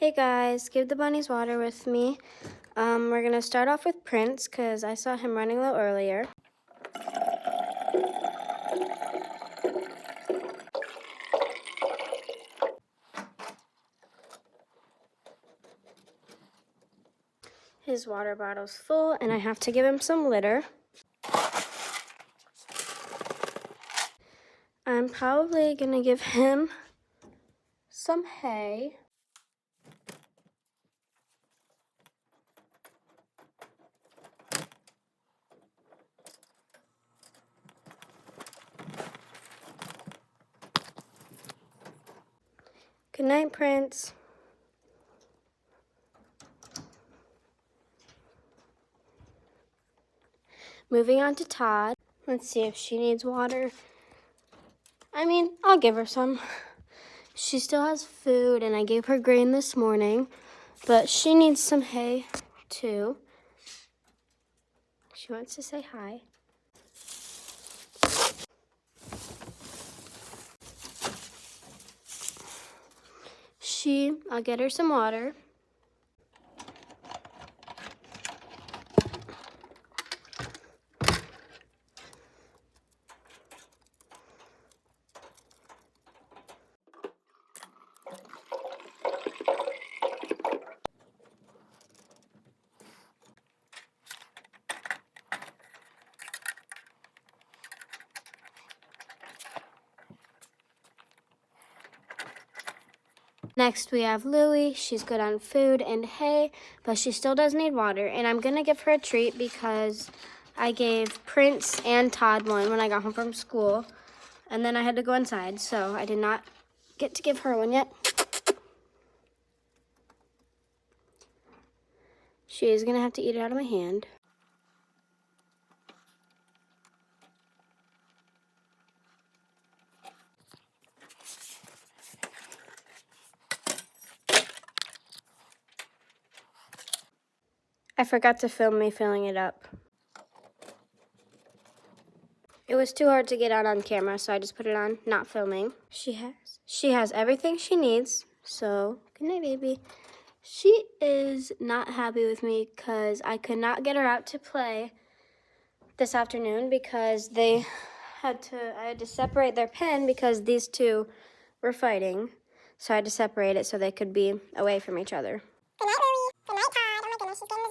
Hey guys, give the bunnies water with me. We're gonna start off with Prince because I saw him running a little earlier. His water bottle's full and I have to give him some litter. I'm probably gonna give him some hay. Good night, Prince. Moving on to Todd. Let's see if she needs water. I'll give her some. She still has food and I gave her grain this morning, but she needs some hay too. She wants to say hi. I'll get her some water. Next we have Louie. She's good on food and hay, but she still does need water. And I'm gonna give her a treat because I gave Prince and Todd one when I got home from school. And then I had to go inside, so I did not get to give her one yet. She is gonna have to eat it out of my hand. I forgot to film me filling it up. It was too hard to get out on camera, so I just put it on not filming. She has everything she needs, so good night, baby. She is not happy with me because I could not get her out to play this afternoon because I had to separate their pen because these two were fighting. So I had to separate it so they could be away from each other. Good night, Louie. Good night, Todd. Oh my goodness, she's getting